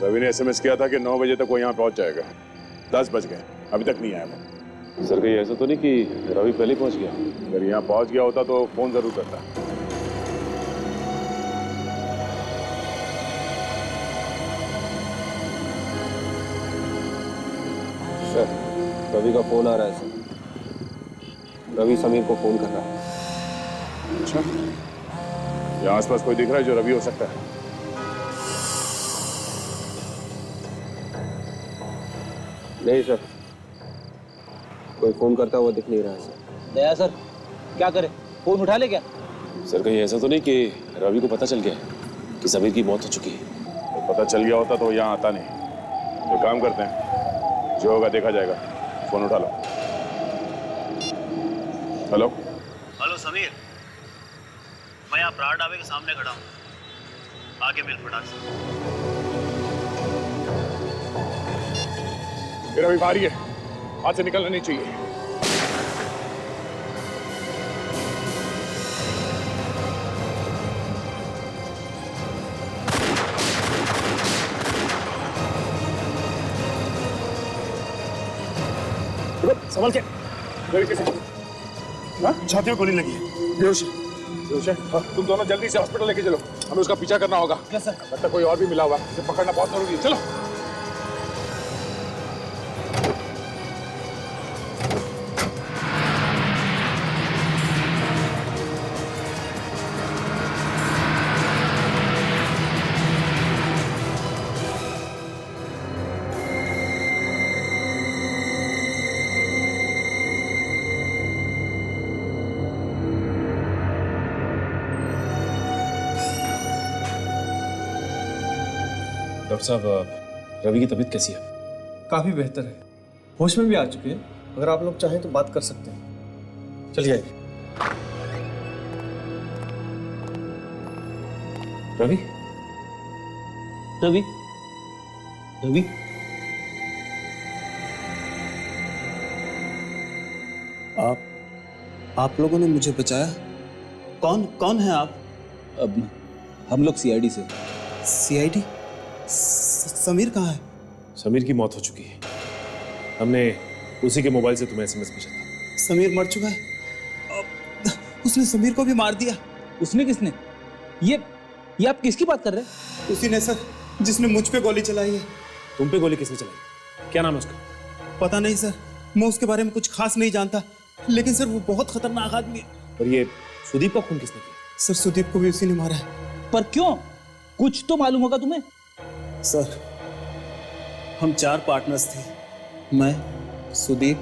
रवि ने एसएमएस किया था कि 9 बजे तक वो यहाँ पहुँच जाएगा। 10 बज गए, अभी तक नहीं आया वो। सर कहीं ऐसा तो नहीं कि रवि पहले पहुँच गया? अगर यहाँ पहुँच गया होता तो फोन जरूर करता। सर रवि का फोन आ रहा है सर। रवि समीर को फोन कर रहा है। अच्छा, यहाँ आसपास कोई दिख रहा है जो रवि हो सकता है? नहीं सर, कोई फोन करता हुआ दिख नहीं रहा है सर। दया सर क्या करे, फोन उठा ले क्या? सर कहीं ऐसा तो नहीं कि रवि को पता चल गया कि समीर की मौत हो चुकी है? तो पता चल गया होता तो यहाँ आता नहीं। तो काम करते हैं, जो होगा देखा जाएगा। फोन उठा लो। हेलो हेलो समीर, मैं यहाँ प्राण ढाबे के सामने खड़ा हूँ, आके मिल फटाक से। फिर अभी बारी है, हाथ से निकलना नहीं चाहिए। संभल के। छाती में गोली लगी है। बेहोश है। तुम दोनों जल्दी से हॉस्पिटल लेके चलो, हमें उसका पीछा करना होगा। तब तक कोई और भी मिला हुआ, उसे पकड़ना बहुत जरूरी है। चलो। डॉक्टर साहब, रवि की तबीयत कैसी है? काफी बेहतर है, होश में भी आ चुके हैं। अगर आप लोग चाहें तो बात कर सकते हैं। चलिए आइए। रवि? रवि रवि आप लोगों ने मुझे बचाया। कौन है आप? अब हम लोग सीआईडी से। सीआईडी? समीर कहाँ है? समीर की मौत हो चुकी है। हमने उसी के मोबाइल से तुम्हें एसएमएस भेजा था। समीर मर चुका है? उसने समीर को भी मार दिया। उसने? किसने? ये आप किसकी बात कर रहे हैं? उसी ने सर, जिसने मुझ पे गोली चलाई है। तुम पे गोली किसने चलाई? क्या नाम है उसका? पता नहीं सर, मैं उसके बारे में कुछ खास नहीं जानता, लेकिन सर वो बहुत खतरनाक आदमी है। और ये सुदीप का खून किसने किया? सर सुदीप को भी उसी ने मारा है। पर क्यों? कुछ तो मालूम होगा तुम्हें। सर हम 4 पार्टनर्स थे, मैं, सुदीप,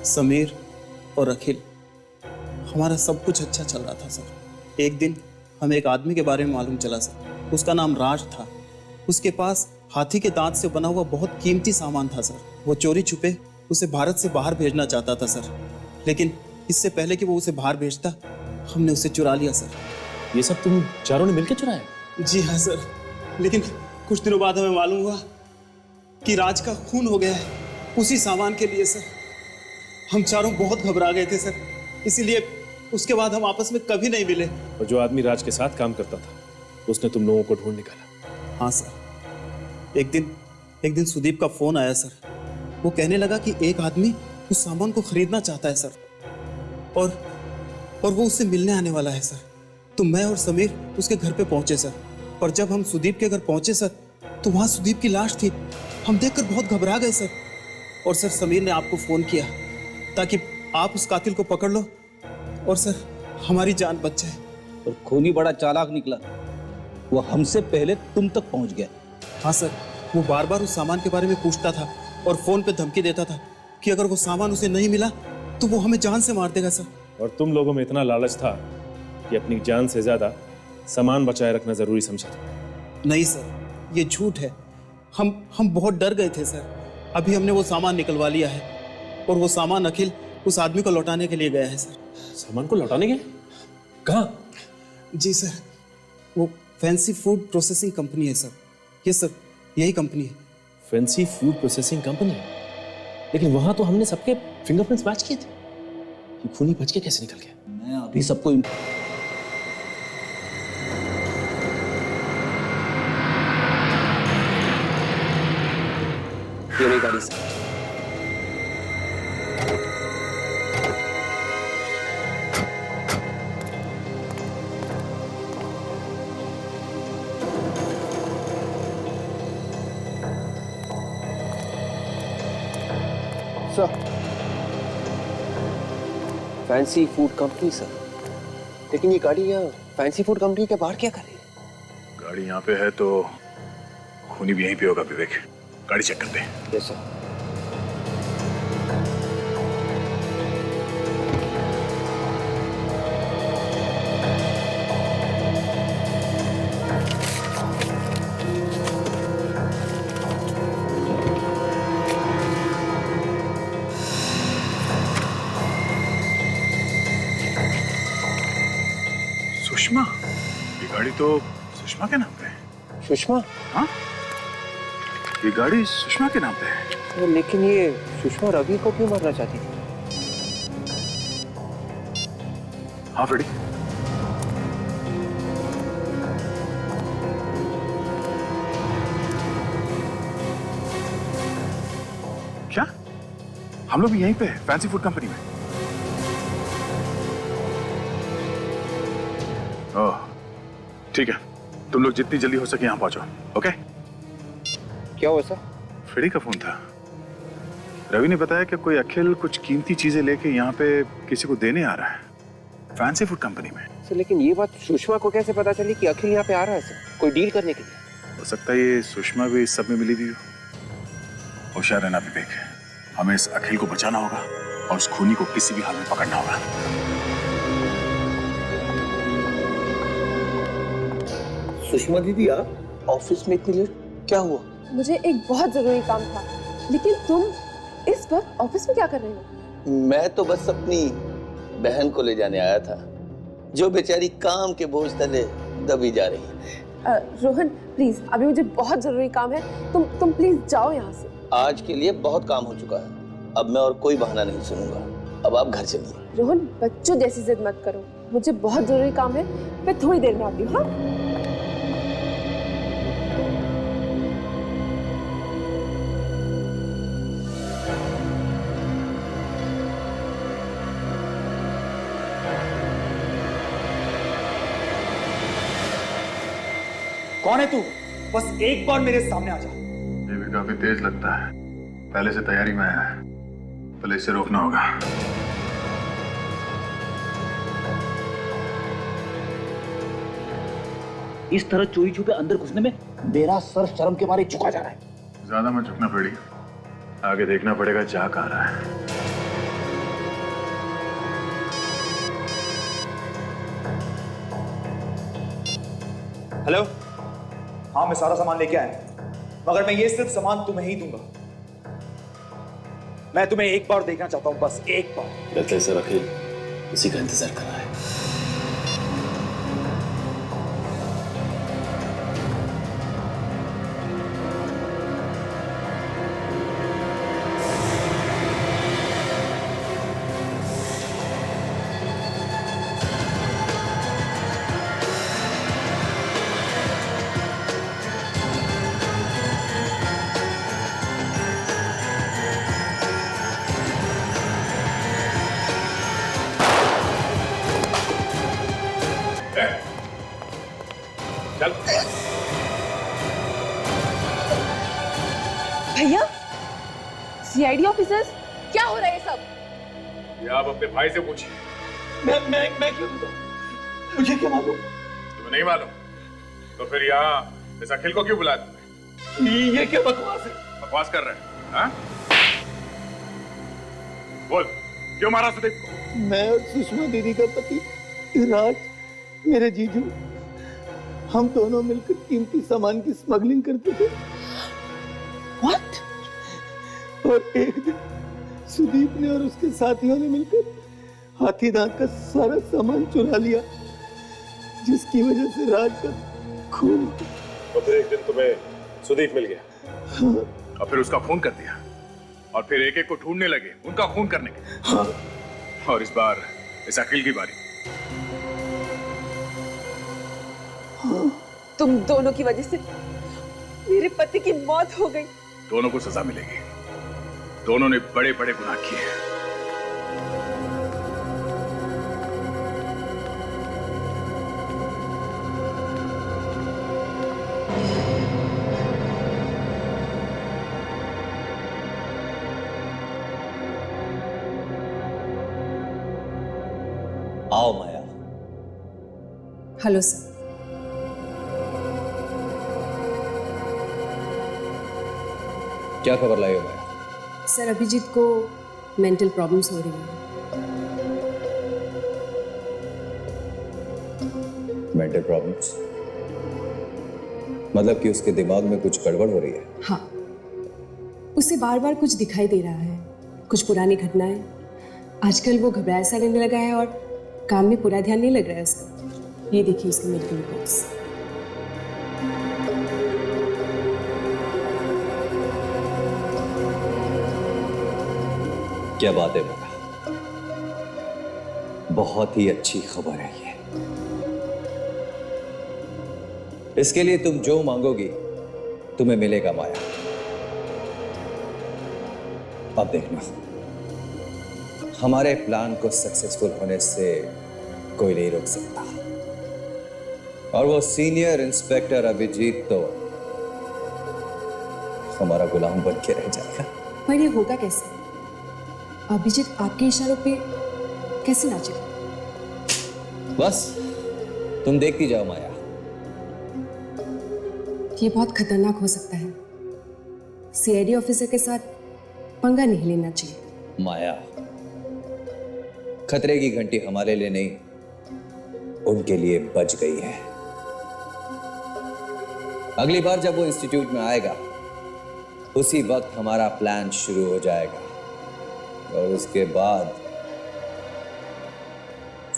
समीर और अखिल। हमारा सब कुछ अच्छा चल रहा था सर। एक दिन हमें एक आदमी के बारे में मालूम चला सर। उसका नाम राज था। उसके पास हाथी के दांत से बना हुआ बहुत कीमती सामान था सर। वो चोरी छुपे उसे भारत से बाहर भेजना चाहता था सर, लेकिन इससे पहले कि वो उसे बाहर भेजता, हमने उसे चुरा लिया सर। ये सब तुम चारों ने मिलकर चुराया? जी हाँ सर, लेकिन कुछ दिनों बाद हमें मालूम हुआ कि राज का खून हो गया है उसी सामान के लिए सर। हम चारों बहुत घबरा गए थे सर, इसीलिए उसके बाद हम आपस में कभी नहीं मिले। और जो आदमी राज के साथ काम करता था, उसने तुम लोगों को ढूंढ निकाला? हाँ सर, एक दिन सुदीप का फोन आया सर। वो कहने लगा कि एक आदमी उस सामान को खरीदना चाहता है सर, और वो उससे मिलने आने वाला है सर। तो मैं और समीर उसके घर पे पहुंचे सर, और जब हम सुदीप के घर पहुंचे सर, तो वहां सुदीप की लाश थी। हम देखकर बहुत घबरा गए सर। और सर समीर ने आपको फोन किया ताकि आप उस कातिल को पकड़ लो और सर हमारी जान बच जाए। और खूनी बड़ा चालाक निकला, वो हमसे पहले तुम तक पहुंच गया। हाँ सर, वो बार बार उस सामान के बारे में पूछता था और फोन पे धमकी देता था कि अगर वो सामान उसे नहीं मिला तो वो हमें जान से मार देगा सर। और तुम लोगों में इतना लालच था कि अपनी जान से ज्यादा सामान बचाए रखना जरूरी समझा था। नहीं सर, ये झूठ है। हम बहुत डर गए थे सर। अभी हमने वो सामान निकलवा लिया है, और वो सामान अखिल उस आदमी को लौटाने के लिए गया है सर। सामान को लौटाने गए? कहाँ? जी सर, वो फैंसी फूड प्रोसेसिंग कंपनी है सर। ये सर, यही कंपनी है। Fancy food processing company? लेकिन वहां तो हमने सबके फिंगरप्रिंट्स मैच किए थे। ये खूनी बच के कैसे निकल गया? मैं अभी सबको ये मेरी गाड़ी से। Sir, fancy food company sir. लेकिन ये गाड़ी यहाँ फैंसी फूड कंपनी के बाहर क्या कर रही है? गाड़ी यहाँ पे है तो खूनी भी यहीं पे होगा विवेक। गाड़ी चेक करते हैं। Yes sir. सुषमा, ये गाड़ी तो सुषमा के नाम पे है। सुषमा? हाँ, ये गाड़ी सुषमा के नाम पे है। तो लेकिन ये सुषमा रवि को क्यों मारना चाहती थी? हाँ फ्रेडी, क्या हम लोग भी यहीं पे हैं, फैंसी फूड कंपनी में? ओह ठीक है, तुम लोग जितनी जल्दी हो सके यहाँ पहुंचो। ओके? क्या हुआ सर? फ्रेडी का फोन था। रवि ने बताया कि कोई अखिल कुछ कीमती चीजें लेके यहाँ पे किसी को देने आ रहा है, फैंसी फूड कंपनी में। सर लेकिन ये बात सुषमा को कैसे पता चली कि अखिल यहाँ पे आ रहा है सर, कोई डील करने के लिए? हो सकता है ये सुषमा भी इस सब में मिली हुई हो। होशियार रहना विवेक, हमें इस अखिल को बचाना होगा और उस खूनी को किसी भी हाल में पकड़ना होगा। सुषमा दीदी, आप ऑफिस में इतनी लेट क्या हुआ? मुझे एक बहुत जरूरी काम था, लेकिन तुम इस वक्त ऑफिस में क्या कर रहे हो? मैं तो बस अपनी बहन को ले जाने आया था, जो बेचारी काम के बोझ तले दबी जा रही है। रोहन प्लीज, अभी मुझे बहुत जरूरी काम है, तुम प्लीज जाओ यहाँ से। आज के लिए बहुत काम हो चुका है, अब मैं और कोई बहाना नहीं सुनूंगा। अब आप घर चलिए। रोहन, बच्चों जैसी जिद मत करो, मुझे बहुत जरूरी काम है, मैं थोड़ी देर में आती हूँ। हाँ? कौन है तू? बस एक बार मेरे सामने आ जा। ये भी काफी तेज लगता है, पहले से तैयारी में है, पहले इसे रोकना होगा। इस तरह चोरी छुपे अंदर घुसने में मेरा सर शर्म के मारे झुका जा रहा है। ज्यादा मत झुकना फ्रेडी, आगे देखना पड़ेगा जा कहाँ रहा है। हेलो, हाँ मैं सारा सामान लेके आया, मगर मैं ये सिर्फ सामान तुम्हें ही दूंगा। मैं तुम्हें एक बार देखना चाहता हूं, बस एक बार। लगता है सर अखिल उसी का इंतजार कर रहा है। चल। भैया, सीआईडी ऑफिसर्स, क्या हो रहा है ये सब? ये आप अपने भाई से पूछिए। मैं क्यों बताऊं? मुझे क्या मालूम? तुम्हें नहीं मालूम तो फिर यहाँ इस अखिल को क्यों बुलाया तुमने? ये क्या बकवास है? बकवास कर रहे हैं? हाँ? बोल, क्यों मारा सुदीप को? मैं और सुषमा दीदी का पति राज, मेरे जीजू, हम दोनों मिलकर कीमती सामान की स्मगलिंग करते थे। What? और एक दिन सुदीप ने और उसके साथियों ने मिलकर हाथी दांत का सारा सामान चुरा लिया, जिसकी वजह से राज का खून। तो फिर एक दिन तुम्हें सुदीप मिल गया। और फिर उसका खून कर दिया, और फिर एक एक को ढूंढने लगे उनका खून करने के। और इस बार इस अखिल की बारी। तुम दोनों की वजह से मेरे पति की मौत हो गई। दोनों को सजा मिलेगी। दोनों ने बड़े बड़े गुनाह किए हैं। आओ माया। Hello sir. क्या खबर लाई हो माया? सर अभिजीत को मेंटल प्रॉब्लम्स हो रही हैं। Mental problems? मतलब कि उसके दिमाग में कुछ गड़बड़ हो रही है? हाँ, उसे बार बार कुछ दिखाई दे रहा है, कुछ पुरानी घटनाएं। आजकल वो घबराया सा रहने लगा है और काम में पूरा ध्यान नहीं लग रहा है उसका। ये देखिए उसके मेडिकल रिपोर्ट्स। क्या बात है माया, बहुत ही अच्छी खबर है ये। इसके लिए तुम जो मांगोगी तुम्हें मिलेगा माया। अब देखना, हमारे प्लान को सक्सेसफुल होने से कोई नहीं रोक सकता। और वो सीनियर इंस्पेक्टर अभिजीत तो हमारा गुलाम बन के रह जाएगा। पर ये होगा कैसे? अभिजीत आपके इशारों पे कैसे नाचेगा? बस तुम देखती जाओ माया। ये बहुत खतरनाक हो सकता है। सीआईडी ऑफिसर के साथ पंगा नहीं लेना चाहिए। माया, खतरे की घंटी हमारे लिए नहीं, उनके लिए बज गई है। अगली बार जब वो इंस्टीट्यूट में आएगा, उसी वक्त हमारा प्लान शुरू हो जाएगा। और उसके बाद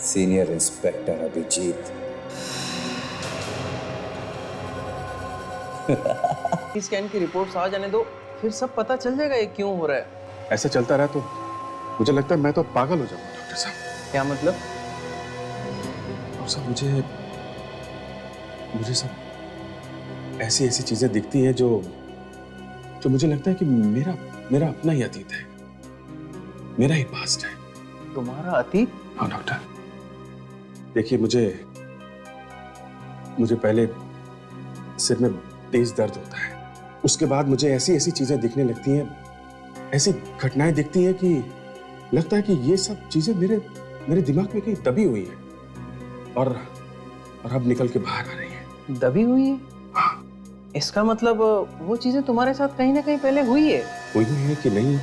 सीनियर इंस्पेक्टर अभिजीत। स्कैन की रिपोर्ट्स आ जाने दो, फिर सब पता चल जाएगा ये क्यों हो रहा है। ऐसा चलता रहा तो मुझे लगता है मैं तो पागल हो जाऊंगा डॉक्टर साहब। क्या मतलब? और सब मुझे सब ऐसी ऐसी चीजें दिखती हैं जो मुझे लगता है कि मेरा अपना ही अतीत है, मेरा ही पास्ट है। तुम्हारा अतीत? हाँ डॉक्टर, देखिए मुझे पहले सिर में तेज दर्द होता है, उसके बाद मुझे ऐसी ऐसी चीजें दिखने लगती हैं, ऐसी घटनाएं दिखती हैं कि लगता है कि ये सब चीजें मेरे दिमाग में कहीं दबी हुई है और अब निकल के बाहर आ रही है। दबी हुई है? हाँ। इसका मतलब वो चीजें तुम्हारे साथ कहीं ना कहीं पहले हुई है? हुई है कि नहीं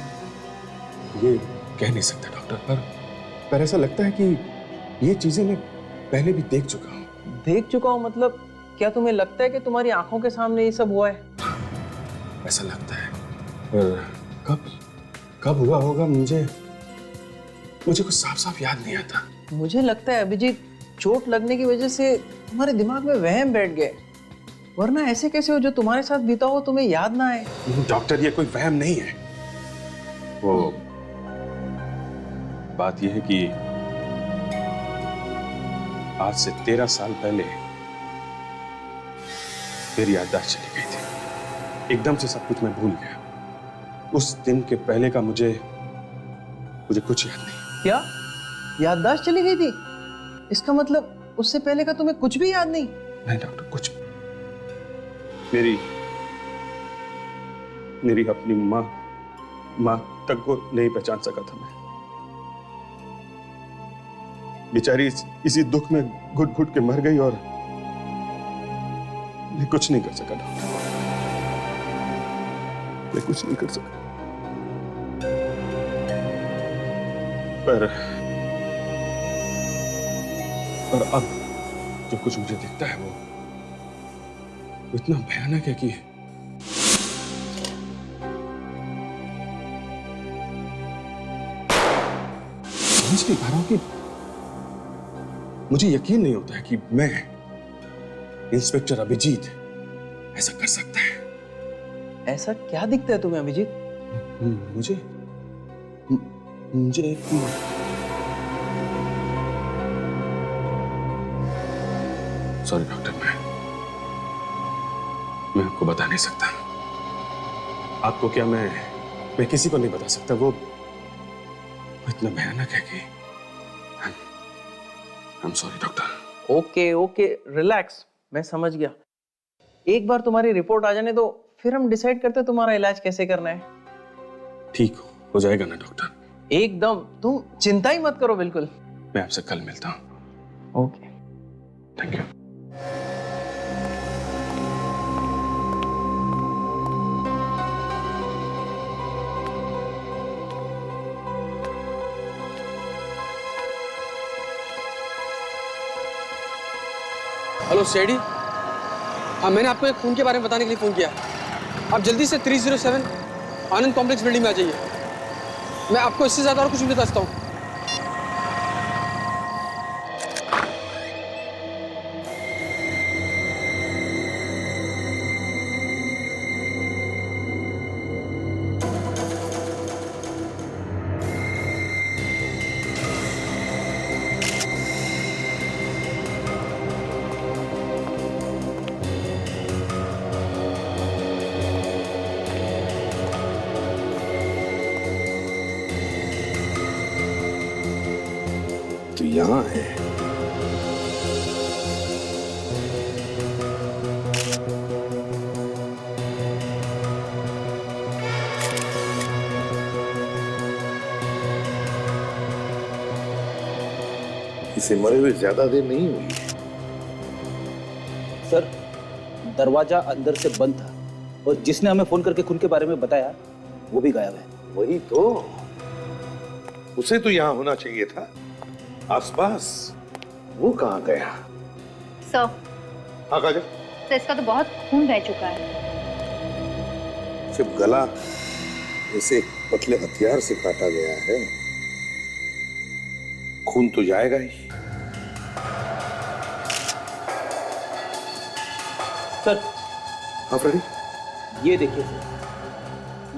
ये कह नहीं सकता डॉक्टर, पर ऐसा लगता है कि ये चीजें मैं पहले भी देख चुका हूँ। देख चुका हूँ मतलब क्या तुम्हें लगता है कि तुम्हारी आंखों के सामने ये सब हुआ है? ऐसा लगता है, पर कब हुआ होगा मुझे कुछ साफ साफ याद नहीं आता। मुझे लगता है अभिजीत, चोट लगने की वजह से तुम्हारे दिमाग में वहम बैठ गए, वरना ऐसे कैसे हो जो तुम्हारे साथ बीता हो तुम्हें याद ना आए? डॉक्टर ये कोई वहम नहीं है, वो बात यह है कि आज से 13 साल पहले मेरी याददाश्त चली गई थी। एकदम से सब कुछ मैं भूल गया। उस दिन के पहले का मुझे कुछ याद नहीं। क्या याददाश्त चली गई थी? इसका मतलब उससे पहले का तुम्हें कुछ भी याद नहीं? नहीं डॉक्टर, कुछ मेरी अपनी माँ तक को नहीं पहचान सका था मैं। बेचारी इसी दुख में घुट घुट के मर गई और मैं कुछ नहीं कर सका डॉक्टर, मैं कुछ नहीं कर सका। पर अब जो कुछ मुझे दिखता है वो इतना भयानक है कि समझ नहीं पा रहा हूं कि मुझे यकीन नहीं होता है कि मैं इंस्पेक्टर अभिजीत ऐसा कर सकता है। ऐसा क्या दिखता है तुम्हें अभिजीत? मुझे एक सॉरी डॉक्टर, मैं आपको बता नहीं सकता। आपको क्या मैं मैं किसी को नहीं बता सकता। वो इतना भयानक है कि I'm sorry doctor. Okay okay, relax, मैं समझ गया। एक बार तुम्हारी रिपोर्ट आ जाने दो, फिर हम डिसाइड करते हैं तुम्हारा इलाज कैसे करना है। ठीक हो जाएगा ना डॉक्टर? एकदम, तुम चिंता ही मत करो, बिल्कुल। मैं आपसे कल मिलता हूँ। Okay, thank you. Hello CID. हाँ, मैंने आपको एक खून के बारे में बताने के लिए फ़ोन किया। आप जल्दी से 307 आनंद कॉम्प्लेक्स बिल्डिंग में आ जाइए। मैं आपको इससे ज़्यादा और कुछ नहीं बता सकता हूँ। तो यहाँ है। इसे मरे हुए ज्यादा देर नहीं हुई। सर, दरवाजा अंदर से बंद था और जिसने हमें फोन करके खून के बारे में बताया वो भी गायब है। वही तो, उसे तो यहाँ होना चाहिए था, आसपास। वो कहाँ गया? सर, हाँ काजल। सर इसका तो बहुत खून बह चुका है। सिर्फ गला जैसे पतले हथियार से काटा गया है, खून तो जाएगा ही। सर। हाँ फ्रेडी। ये देखिए सर,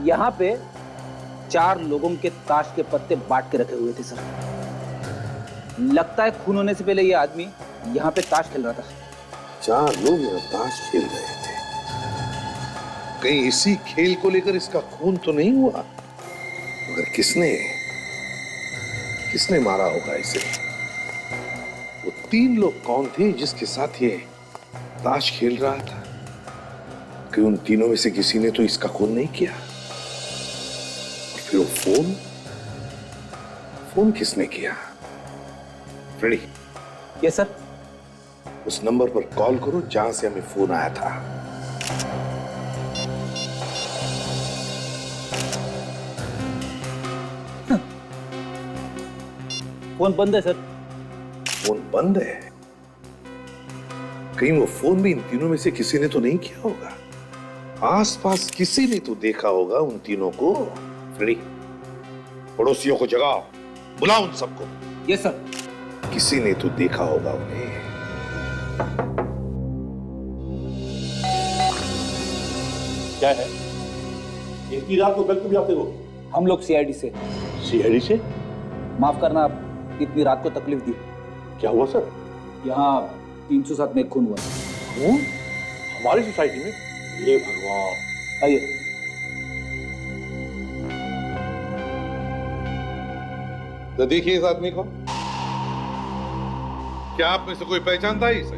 यहाँ पे 4 लोगों के ताश के पत्ते बांट के रखे हुए थे सर। लगता है खून होने से पहले ये आदमी यहाँ पे ताश खेल रहा था। 4 लोग यहाँ ताश खेल रहे थे। कहीं इसी खेल को लेकर इसका खून तो नहीं हुआ? मगर किसने मारा होगा इसे? वो 3 लोग कौन थे जिसके साथ ये ताश खेल रहा था? कि उन तीनों में से किसी ने तो इसका खून नहीं किया। और फिर वो फोन किसने किया? फ्रेडी। Yes sir. उस नंबर पर कॉल करो जहां से हमें फोन आया था। फोन बंद है सर। फोन बंद है? कहीं वो फोन भी इन तीनों में से किसी ने तो नहीं किया होगा? आसपास किसी ने तो देखा होगा उन तीनों को। फ्रेडी, पड़ोसियों को जगाओ, बुलाओ उन सबको। Yes sir. किसी ने तो देखा होगा उन्हें। क्या है? इतनी रात को बिल्कुल भी आते हो? हम लोग सीआईडी से। सीआईडी से? माफ करना, आप इतनी रात को तकलीफ दी। क्या हुआ सर? यहाँ 307 में खून हुआ। खून? हमारी सोसाइटी में? ये भगवान। आइए। तो देखिए इस आदमी को। क्या आप में से कोई पहचानता है इसे?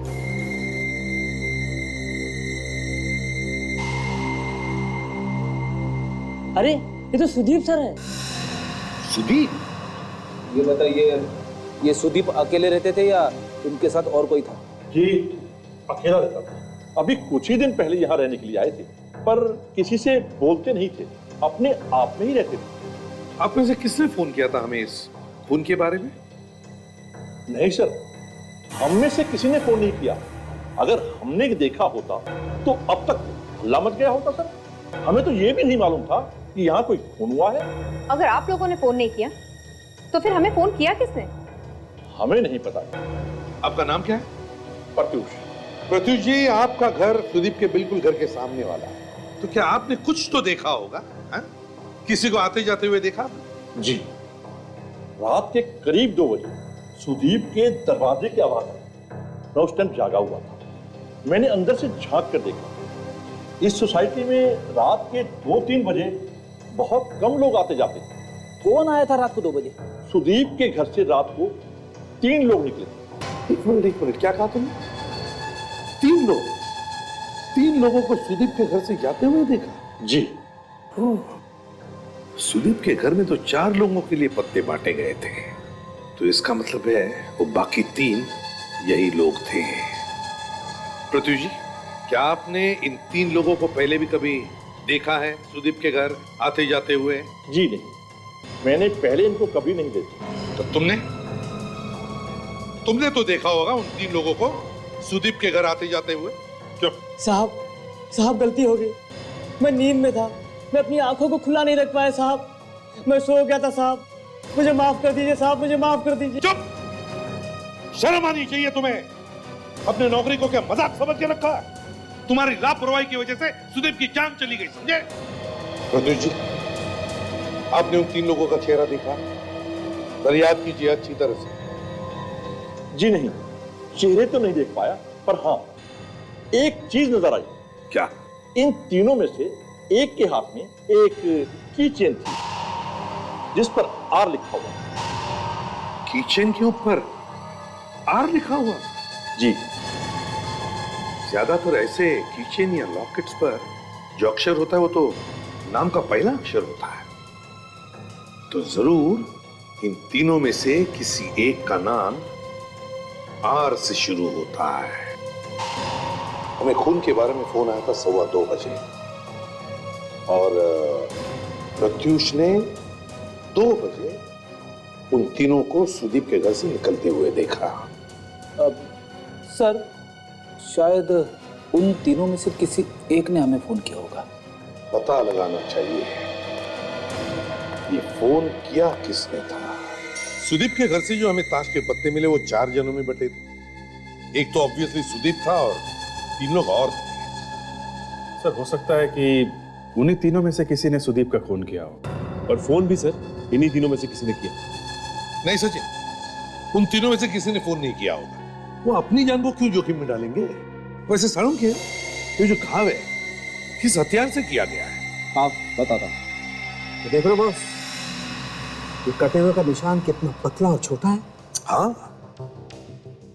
अरे ये तो सुदीप सर है। सुदीप? ये बताइए, ये सुदीप अकेले रहते थे या उनके साथ और कोई था? जी, अकेला रहता था। अभी कुछ ही दिन पहले यहाँ रहने के लिए आए थे, पर किसी से बोलते नहीं थे, अपने आप में ही रहते थे। आप में से किसने फोन किया था हमें इस खून के बारे में? नहीं सर, हम में से किसी ने फोन नहीं किया। अगर हमने देखा होता तो अब तक हल्ला मच गया होता सर। हमें तो ये भी नहीं मालूम था कि यहाँ कोई खून हुआ है। अगर आप लोगों ने फोन नहीं किया तो फिर हमें फोन किया किसने? हमें नहीं पता। आपका नाम क्या है? प्रत्युष। प्रत्युष जी, आपका घर सुदीप के बिल्कुल घर के सामने वाला है, तो क्या आपने कुछ तो देखा होगा? है? किसी को आते जाते हुए देखा? जी, रात के करीब 2 बजे सुदीप के दरवाजे की आवाज आई। मैं उस टाइम जागा हुआ था। मैंने अंदर से झांक कर देखा। इस सोसाइटी में रात के 2-3 बजे बहुत कम लोग आते जाते थे। कौन आया था रात को 2 बजे? सुदीप के घर से रात को 3 लोग निकले। एक मिनट, क्या कहा तुमने? 3 लोग? 3 लोगों को सुदीप के घर से जाते हुए देखा? जी। सुदीप के घर में तो 4 लोगों के लिए पत्ते बांटे गए थे, तो इसका मतलब है वो बाकी 3 यही लोग थे। पृथ्वी जी, क्या आपने इन 3 लोगों को पहले भी कभी देखा है सुदीप के घर आते जाते हुए? जी नहीं, मैंने पहले इनको कभी नहीं देखा। तो तुमने तो देखा होगा उन 3 लोगों को सुदीप के घर आते जाते हुए। क्यों? साहब गलती हो गई। मैं नींद में था, मैं अपनी आंखों को खुला नहीं रख पाया साहब, मैं सो गया था साहब, मुझे माफ कर दीजिए साहब, मुझे माफ कर दीजिए। चुप! शर्म आनी चाहिए तुम्हें। अपने नौकरी को क्या मजाक समझ के रखा है? तुम्हारी लापरवाही की वजह से सुदीप की जान चली गई, समझे? प्रद्युत जी, आपने उन 3 लोगों का चेहरा देखा? याद कीजिए अच्छी तरह से। जी नहीं, चेहरे तो नहीं देख पाया, पर हाँ एक चीज नजर आई। क्या? इन तीनों में से एक के हाथ में एक की चेन थी जिस पर आर लिखा हुआ। की चेन के ऊपर आर लिखा हुआ? जी। ज्यादातर ऐसे की चेन या लॉकेट्स पर जो अक्षर होता है वो तो नाम का पहला अक्षर होता है, तो जरूर इन तीनों में से किसी एक का नाम आर से शुरू होता है। हमें खून के बारे में फोन आया था 2:15 बजे, और प्रत्यूष ने 2 बजे उन तीनों को सुदीप के घर से निकलते हुए देखा। सर, शायद उन तीनों में से किसी एक ने हमें फोन किया होगा। पता लगाना चाहिए ये फोन किया किसने था। सुदीप के घर से जो हमें ताश के पत्ते मिले वो 4 जनों में बटे थे। एक तो ऑब्वियसली सुदीप था और 3 लोग और थे। सर, हो सकता है कि उन्हीं तीनों में से किसी ने सुदीप का खून किया हो, और फोन भी सर इन्हीं तीनों में से किसी ने किया। नहीं सचिन, उन तीनों में से किसी ने फोन नहीं किया होगा। वो अपनी जान को क्यों जोखिम में डालेंगे? वैसे सारुण के ये जो घाव है किस हथियार से किया गया है? आप बताता हूं। देख लो बॉस, ये कटे हुए का निशान कितना पतला और छोटा है। हाँ,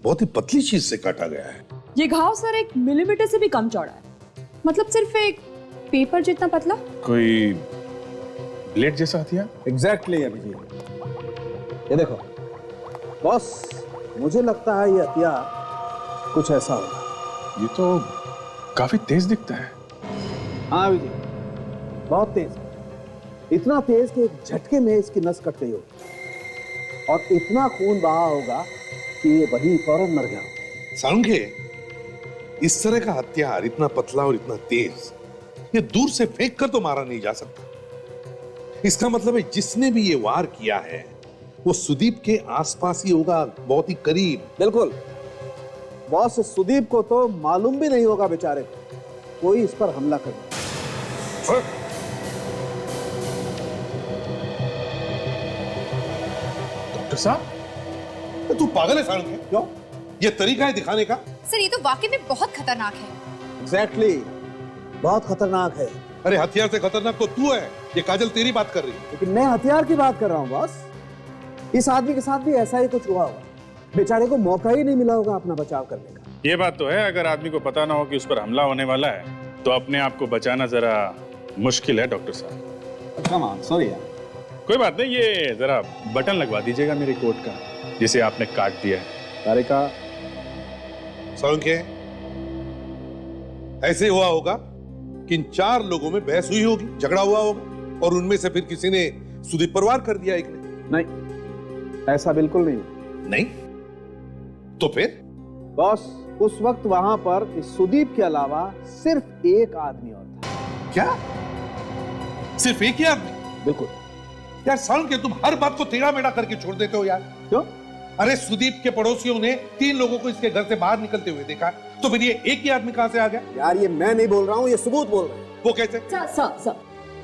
बहुत ही पतली चीज से काटा गया है। ये घाव सर 1 मिलीमीटर से भी कम चौड़ा है, मतलब सिर्फ एक पेपर जितना पतला। कोई ब्लेड जैसा हथियार? एग्जैक्टली अभिजीत, ये देखो बॉस, मुझे लगता है ये हथियार कुछ ऐसा होगा। ये तो काफी तेज दिखता है। हाँ अभिजीत, बहुत तेज, इतना तेज कि एक झटके में इसकी नस कट गई होगी और इतना खून बहा होगा कि ये वहीं फौरन मर गया होगा। सारुंगे, इस तरह का हथियार इतना पतला और इतना तेज, ये दूर से फेंक कर तो मारा नहीं जा सकता। इसका मतलब है जिसने भी ये वार किया है वो सुदीप के आसपास ही होगा, बहुत ही करीब। बिल्कुल बॉस, सुदीप को तो मालूम भी नहीं होगा बेचारे को कोई इस पर हमला कर। डॉक्टर साहब, तू पागल है सारुंगे? क्यों? ये तरीका है दिखाने का? सर, ये तो वाकई में बहुत खतरनाक है। एग्जैक्टली, बहुत खतरनाक है। अरे हथियार से खतरनाक तो तू है। ये काजल तेरी बात कर रही है। लेकिन मैं हथियार की बात कर रहा हूँ बॉस। इस आदमी के साथ भी ऐसा ही कुछ हुआ होगा, बेचारे को मौका ही नहीं मिला होगा अपना बचाव करने का। ये बात तो है, अगर आदमी को पता ना हो कि उस पर हमला होने वाला है तो अपने आप को बचाना जरा मुश्किल है डॉक्टर साहब। कम ऑन, सॉरी यार। कोई बात नहीं, ये जरा बटन लगवा दीजिएगा मेरे कोट का जिसे आपने काट दिया है। तारिका, सारुंगे, ऐसे हुआ होगा कि इन 4 लोगों में बहस हुई होगी, झगड़ा हुआ होगा, और उनमें से फिर किसी ने सुदीप पर वार कर दिया एक ने। नहीं, ऐसा बिल्कुल नहीं। नहीं? तो फिर? बॉस, उस वक्त वहां पर इस सुदीप के अलावा सिर्फ एक आदमी और था। क्या? सिर्फ एक ही आदमी? बिल्कुल। यार सारुंगे, तुम हर बात को टेढ़ा मेढ़ा करके छोड़ देते हो यार। क्यों? अरे सुदीप के पड़ोसियों ने 3 लोगों को इसके घर से बाहर निकलते हुए देखा, तो फिर ये एक ही आदमी कहां से आ गया? यार ये मैं नहीं बोल रहा हूँ, ये सबूत बोल रहे हैं। वो कैसे?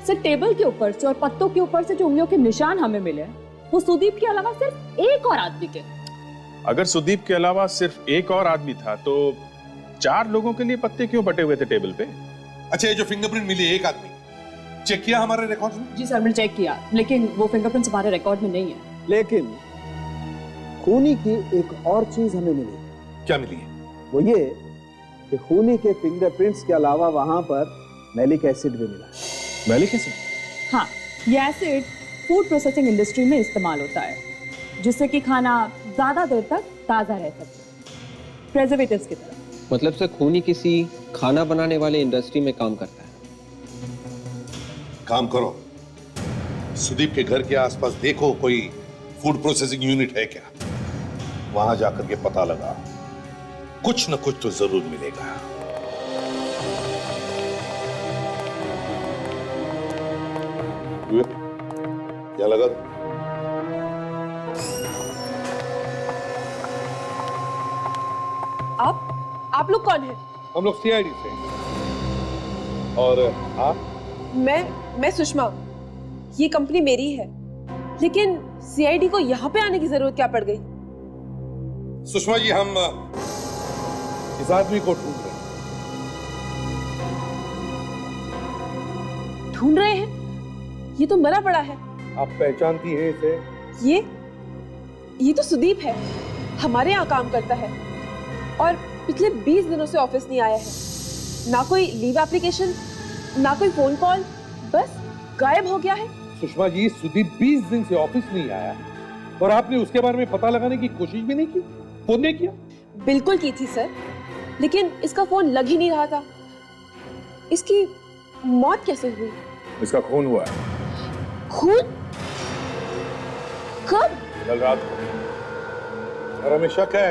सर टेबल के ऊपर से और पत्तों के ऊपर से जो उंगलियों के निशान हमें मिले हैं वो सुदीप के अलावा सिर्फ एक और आदमी के। अगर सुदीप के अलावा सिर्फ एक और आदमी था तो 4 लोगों के लिए पत्ते क्यों बटे हुए थे टेबल पे? अच्छा, ये जो फिंगरप्रिंट मिली एक आदमी, चेक किया हमारे रिकॉर्ड में? जी सर, मैंने चेक किया, लेकिन वो फिंगरप्रिंट्स हमारे रिकॉर्ड में नहीं है। लेकिन खूनी की एक और चीज हमें मिली। क्या मिली है? वो ये कि खूनी के फिंगरप्रिंट्स के अलावा वहां पर मैलिक एसिड भी मिला। Malic acid? हाँ, ये एसिड फूड प्रोसेसिंग इंडस्ट्री में इस्तेमाल होता है, जिससे कि खाना ज्यादा देर तक ताजा रह सके, प्रिजर्वेटिव्स की तरह। मतलब से खूनी किसी खाना बनाने वाले इंडस्ट्री में काम करता है। काम करो, सुदीप के घर के आसपास देखो कोई फूड प्रोसेसिंग यूनिट है क्या, वहां जाकर के पता लगा, कुछ न कुछ तो जरूर मिलेगा। क्या लगा? आप लोग कौन हैं? हम लोग सीआईडी से। और आप? मैं सुषमा। ये कंपनी मेरी है, लेकिन सीआईडी को यहाँ पे आने की जरूरत क्या पड़ गई? सुषमा जी, हम इस आदमी को ढूंढ रहे हैं। ढूंढ रहे हैं? ये तो मरा पड़ा है। आप पहचानती हैं इसे? ये तो सुदीप है, हमारे यहाँ काम करता है और पिछले 20 दिनों से ऑफिस नहीं आया है। ना कोई लीव एप्लीकेशन, ना कोई फोन कॉल, बस गायब हो गया है। सुषमा जी, सुदीप 20 दिन से ऑफिस नहीं आया और आपने उसके बारे में पता लगाने की कोशिश भी नहीं की? फोन नहीं किया? बिल्कुल की थी सर, लेकिन इसका फोन लग ही नहीं रहा था। इसकी मौत कैसे हुई? इसका खून हुआ है। खून? कब? कल रात को। और हमें शक है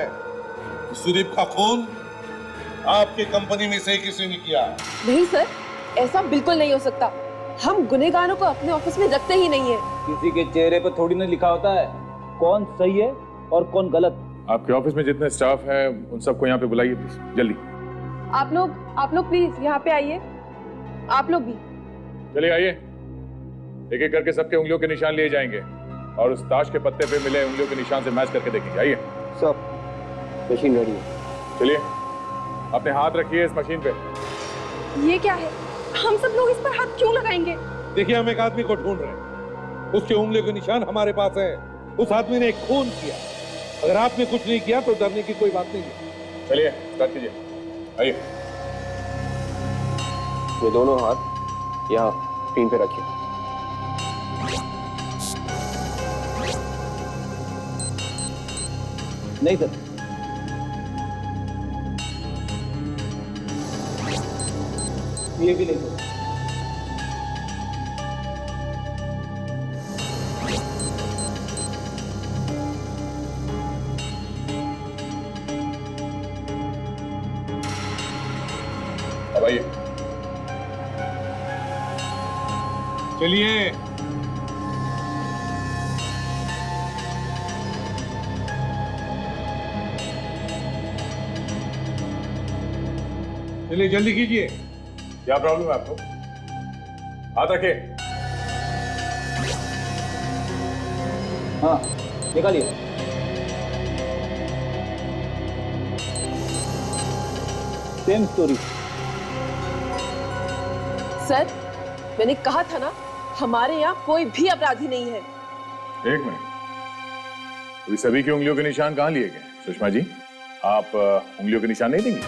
कि सुदीप का खून आपके कंपनी में से किसी ने किया। नहीं सर, ऐसा बिल्कुल नहीं हो सकता। हम गुनहगारों को अपने ऑफिस में रखते ही नहीं है। किसी के चेहरे पर थोड़ी ना लिखा होता है कौन सही है और कौन गलत। आपके ऑफिस में जितने स्टाफ है उन सबको यहाँ पे बुलाइए प्लीज, जल्दी। आप लोग प्लीज यहाँ पे आइए। आप लोग भी चलिए आइए। एक एक करके सबके उंगलियों के निशान लिए जाएंगे और उस ताश के पत्ते पे मिले उंगलियों के निशान से मैच करके देखेंगे। आइए। सब मशीन रेडी है। चलिए, अपने हाथ रखिए इस मशीन पे। ये क्या है? हम सब लोग इस पर हाथ क्यों लगाएंगे? देखिए, हम एक आदमी को ढूंढ रहे हैं, उसके उंगलियों के निशान हमारे पास है। उस आदमी ने एक खून किया। अगर आपने कुछ नहीं किया तो डरने की कोई बात नहीं है। चलिए स्टार्ट कीजिए। आइए। ये दोनों हाथ यहाँ स्क्रीन पे रखिए। नहीं सर, ये भी नहीं सर। अब आइए। चलिए। चलिए जल्दी कीजिए। क्या प्रॉब्लम है आपको? हाथ रखिए। हाँ, निकालिए। Same story. सर, मैंने कहा था ना, हमारे यहाँ कोई भी अपराधी नहीं है। एक मिनट, अभी सभी की उंगलियों के निशान कहाँ लिए गए? सुषमा जी, आप उंगलियों के निशान नहीं देंगी?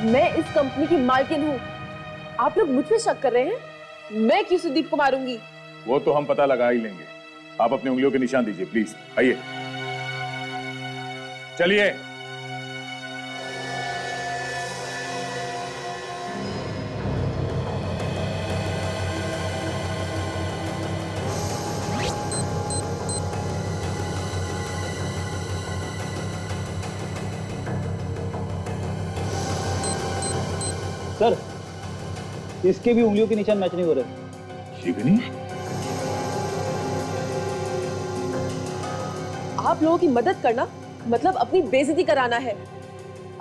मैं इस कंपनी की मालकिन हूँ। आप लोग मुझ पे शक कर रहे हैं? मैं क्यों सुदीप को मारूंगी? वो तो हम पता लगा ही लेंगे। आप अपनी उंगलियों के निशान दीजिए प्लीज। आइए। चलिए। सर, इसके भी उंगलियों के निशान मैच नहीं हो रहे। ये भी नहीं? आप लोगों की मदद करना मतलब अपनी बेइज्जती कराना है।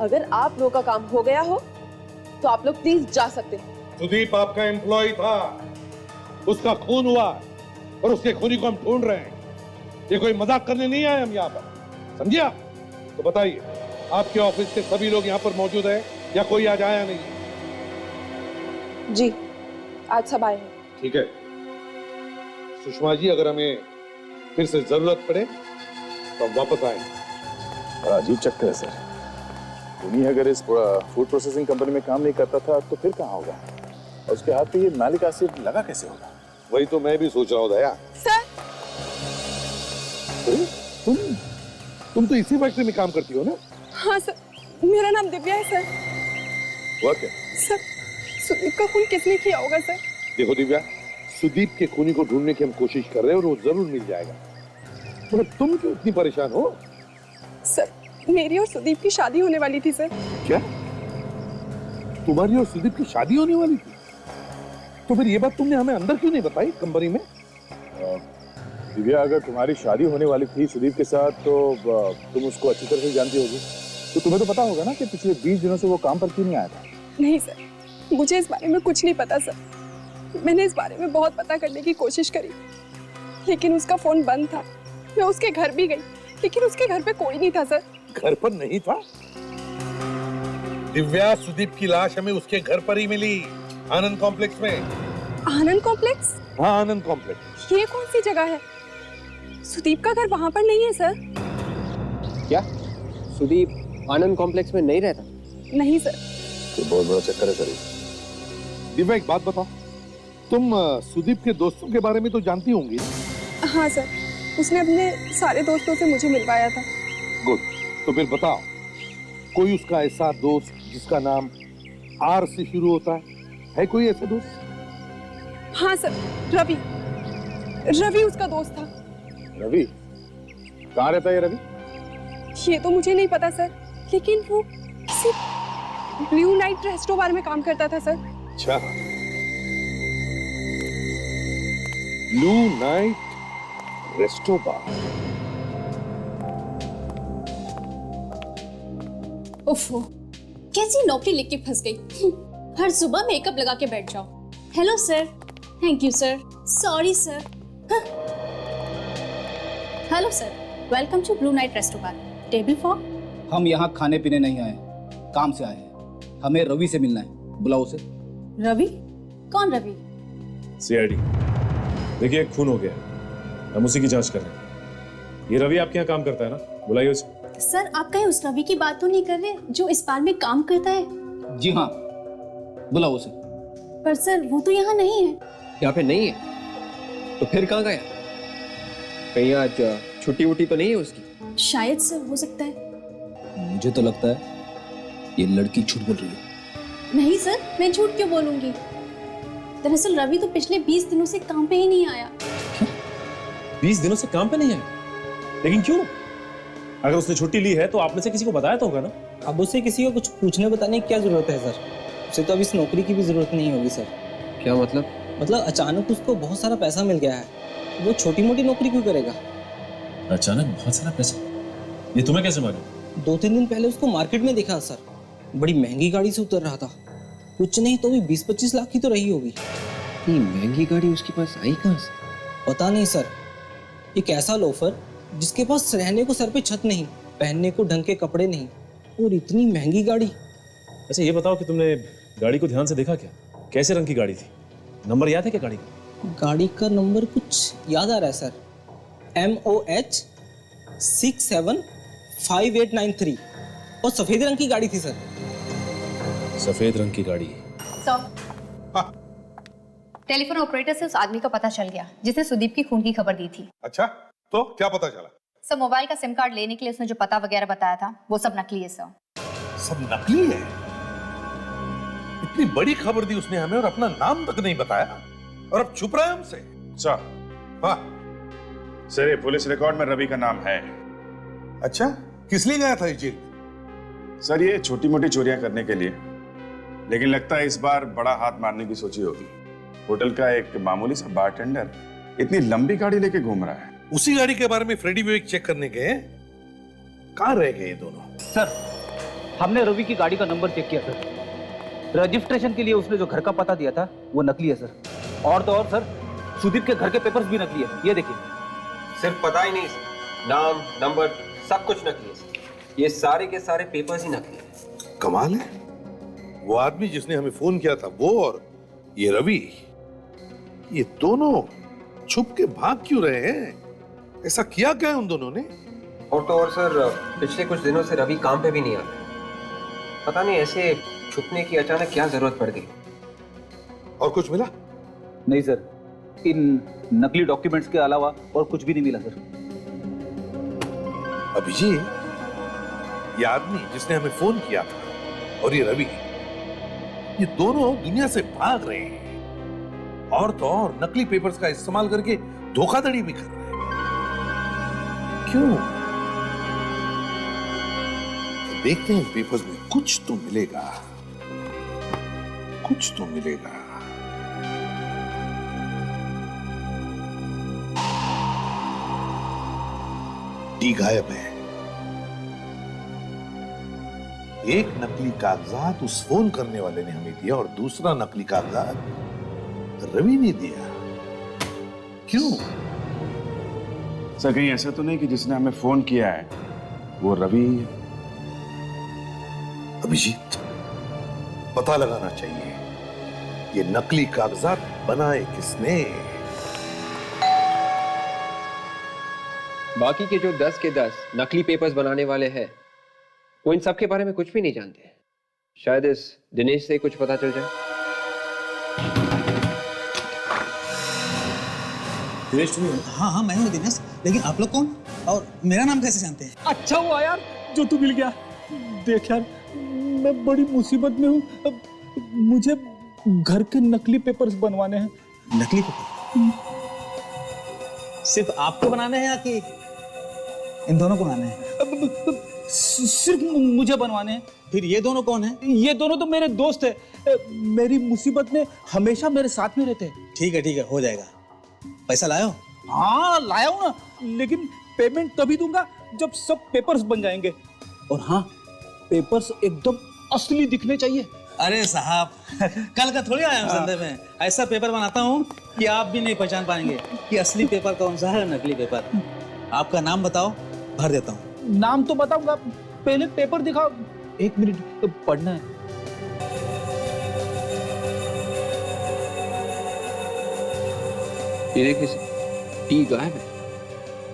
अगर आप लोगों का काम हो गया हो तो आप लोग प्लीज जा सकते हैं। सुदीप आपका एम्प्लॉय था, उसका खून हुआ और उसके खूनी को हम ढूंढ रहे हैं। ये कोई मजाक करने नहीं आए हम यहाँ पर, समझे आप? तो बताइए, आपके ऑफिस के सभी लोग यहाँ पर मौजूद हैं या कोई आज आया नहीं है? जी, आज सब आए हैं। ठीक है सुषमा जी, अगर हमें फिर से जरूरत पड़े तो हम वापस आएंगे। बड़ा अजीब चक्कर है सर। उन्हीं अगर इस फूड प्रोसेसिंग कंपनी में काम नहीं करता था तो फिर कहाँ होगा? और उसके हाथ पे ये मैलिक एसिड लगा कैसे होगा? वही तो मैं भी सोच रहा हूँ दया। सर तुम तो इसी फैक्ट्री में काम करती हो ना? हाँ सर, मेरा नाम दिव्या है सर। हुआ क्या? सर सुदीप का खून किसने किया होगा सर? देखो दिव्या, सुदीप के खूनी को ढूंढने की हम कोशिश कर रहे हैं और वो जरूर मिल जाएगा। मगर तुम क्यों इतनी परेशान हो? सर मेरी और सुदीप की शादी होने वाली थी सर। क्या? तुम्हारी और सुदीप की शादी होने वाली थी? तो फिर ये बात तुमने हमें अंदर क्यों नहीं बताई कंपनी में? दिव्या, अगर तुम्हारी शादी होने वाली थी सुदीप के साथ तो तुम उसको अच्छी तरह से जानती होगी, तो तुम्हें तो पता होगा ना कि पिछले 20 दिनों से वो काम पर क्यों नहीं आया था। नहीं सर, मुझे इस बारे में कुछ नहीं पता सर। मैंने इस बारे में बहुत पता करने की कोशिश करी, लेकिन उसका फोन बंद था। मैं उसके घर भी गई, लेकिन उसके घर पे कोई नहीं था सर। घर पर नहीं था? दिव्या, सुदीप की लाश हमें उसके घर पर ही मिली, आनंद कॉम्प्लेक्स में। आनंद कॉम्प्लेक्स? हाँ, आनंद कॉम्प्लेक्स। ये कौन सी जगह है? सुदीप का घर वहाँ पर नहीं है सर। क्या सुदीप आनंद कॉम्प्लेक्स में नहीं रहता? नहीं सर। तो बहुत बड़ा चक्कर है सर। दिव्या, एक बात बताओ, तुम सुदीप के दोस्तों के बारे में तो जानती होंगी? हाँ सर, उसने अपने सारे दोस्तों से मुझे मिलवाया था। गुड, तो फिर बताओ, कोई उसका ऐसा दोस्त जिसका नाम आर से शुरू होता है कोई ऐसा दोस्त? हाँ सर, रवि। रवि उसका दोस्त था। रवि? कहाँ रहता है ये रवि? ये तो मुझे नहीं पता सर, लेकिन वो किसी ब्लू नाइट रेस्टो बार में काम करता था सर। अच्छा, ब्लू नाइट रेस्टो बार। ओफो, कैसी नौकरी लेके फंस गई। हर सुबह मेकअप लगा के बैठ जाओ। Hello sir, thank you sir, sorry sir. Hello sir, welcome to blue night resto bar. Table for? हम यहाँ खाने पीने नहीं आए, काम से आए हैं। हमें रवि से मिलना है, बुलाओ उसे। रवि? कौन रवि? सीआईडी। देखिए, एक खून हो गया, हम उसी की जांच कर रहे हैं। ये रवि आपके यहाँ काम करता है ना? बुलाइए उसे। सर, आप कहीं उस रवि की बात तो नहीं कर रहे जो इस बार में काम करता है? जी हाँ, बुलाओ उसे। पर सर, वो तो यहाँ नहीं है। यहाँ पे नहीं है? तो फिर कहाँ गया? कहीं आज छुट्टी वुट्टी तो नहीं है उसकी? शायद सर, हो सकता है। मुझे तो लगता है ये लड़की झूठ बोल रही है। नहीं सर, मैं झूठ क्यों बोलूंगी? दरअसल रवि तो पिछले 20 दिनों से काम पे ही नहीं आया। 20 दिनों से काम पे नहीं आया? लेकिन क्यों? अगर उसने छुट्टी ली है तो आप में से किसी को बताया तो होगा ना? अब उसे किसी को कुछ पूछने बताने की क्या जरूरत है सर? उसे तो अब इस नौकरी की भी जरूरत नहीं होगी सर। क्या मतलब? मतलब अचानक उसको बहुत सारा पैसा मिल गया है, वो छोटी मोटी नौकरी क्यों करेगा? अचानक बहुत सारा पैसा? ये तुम्हें कैसे मालूम? 2-3 दिन पहले उसको मार्केट में देखा सर, बड़ी महंगी गाड़ी से उतर रहा था। कुछ नहीं तो भी 20-25 लाख की तो रही होगी। इतनी महंगी गाड़ी उसके पास आई कहाँ से? पता नहीं सर, एक ऐसा लोफर जिसके पास रहने को सर पे छत नहीं, पहनने को ढंग के कपड़े नहीं, और इतनी महंगी गाड़ी। अच्छा, ये बताओ कि तुमने गाड़ी को ध्यान से देखा क्या? कैसे रंग की गाड़ी थी? नंबर याद है क्या गाड़ी का? गाड़ी का नंबर कुछ याद आ रहा है सर, MOH 675893, और सफेद रंग की गाड़ी थी सर। सफेद रंग की गाड़ी? टेलीफोन ऑपरेटर से उस आदमी का पता चल गया जिसने सुदीप की खून की खबर दी थी। अच्छा, तो क्या पता चला? सर, मोबाइल का सिम कार्ड लेने के लिए उसने जो पता वगैरह बताया था वो सब नकली है सर। सब नकली है? इतनी बड़ी खबर दी उसने हमें और अपना नाम तक नहीं बताया, और अब छुप रहा है हमसे। अच्छा, हाँ सर, ये पुलिस रिकॉर्ड में रवि का नाम है। अच्छा, किस लिए गया था ये जेल? सर, ये छोटी मोटी चोरियां करने के लिए, लेकिन लगता है इस बार बड़ा हाथ मारने की सोची होगी। होटल का एक मामूली सा बारटेंडर इतनी लंबी गाड़ी लेके घूम रहा है। उसी गाड़ी के बारे में फ्रेडी विवेक चेक करने गए, कहाँ रह गए ये दोनों? सर, हमने रवि की गाड़ी का नंबर चेक किया सर। रजिस्ट्रेशन के लिए उसने जो घर का पता दिया था वो नकली है सर। और तो और सर, सुदीप के घर के पेपर्स भी नकली है, ये देखिए। सिर्फ पता ही नहीं, नाम, नंबर, सब कुछ नकली है। ये सारे के सारे पेपर्स ही नकली है। कमाल है, वो आदमी जिसने हमें फोन किया था वो, और ये रवि, ये दोनों छुप के भाग क्यों रहे हैं? ऐसा किया क्या है उन दोनों ने? और तो और सर, पिछले कुछ दिनों से रवि काम पे भी नहीं आता। पता नहीं ऐसे छुपने की अचानक क्या जरूरत पड़ गई। और कुछ मिला? नहीं सर, इन नकली डॉक्यूमेंट्स के अलावा और कुछ भी नहीं मिला सर। अभिजीत, ये आदमी जिसने हमें फोन किया था और ये रवि, ये दोनों दुनिया से भाग रहे हैं। और तो और नकली पेपर्स का इस्तेमाल करके धोखाधड़ी भी कर रहे हैं। क्यों? देखते हैं पेपर्स में कुछ तो मिलेगा, कुछ तो मिलेगा। डी गायब है। एक नकली कागजात उस फोन करने वाले ने हमें दिया और दूसरा नकली कागजात रवि ने दिया। क्यों? सर कहीं ऐसा तो नहीं कि जिसने हमें फोन किया है वो रवि? अभिजीत, पता लगाना चाहिए ये नकली कागजात बनाए किसने। बाकी के जो 10 के 10 नकली पेपर्स बनाने वाले हैं, वो इन सब के बारे में कुछ भी नहीं जानते। शायद इस दिनेश से कुछ पता चल जाए। दिनेश तुम? हाँ हाँ मैं हूँ दिनेश, लेकिन आप लोग कौन और मेरा नाम कैसे जानते हैं? अच्छा हुआ यार जो तू मिल गया। देख यार, मैं बड़ी मुसीबत में हूँ। मुझे घर के नकली पेपर्स बनवाने हैं। नकली पेपर? सिर्फ आपको बनाने हैं या कि इन दोनों को बनाने हैं? सिर्फ मुझे बनवाने हैं। फिर ये दोनों कौन हैं? ये दोनों तो मेरे दोस्त हैं। मेरी मुसीबत में हमेशा मेरे साथ में रहते हैं। ठीक है, हो जाएगा। पैसा लायो? हाँ लाया हूँ ना, लेकिन पेमेंट तभी दूंगा जब सब पेपर्स बन जाएंगे। और हाँ, पेपर्स एकदम असली दिखने चाहिए। अरे साहब, कल का थोड़ी आया हूँ संडे में। ऐसा पेपर बनाता हूँ कि आप भी नहीं पहचान पाएंगे कि असली पेपर कौन सा है, नकली पेपर। आपका नाम बताओ, भर देता हूँ। नाम तो बताऊंगा, पहले पेपर दिखाओ। 1 मिनट तो पढ़ना है। ये देखिए, टी गायब है।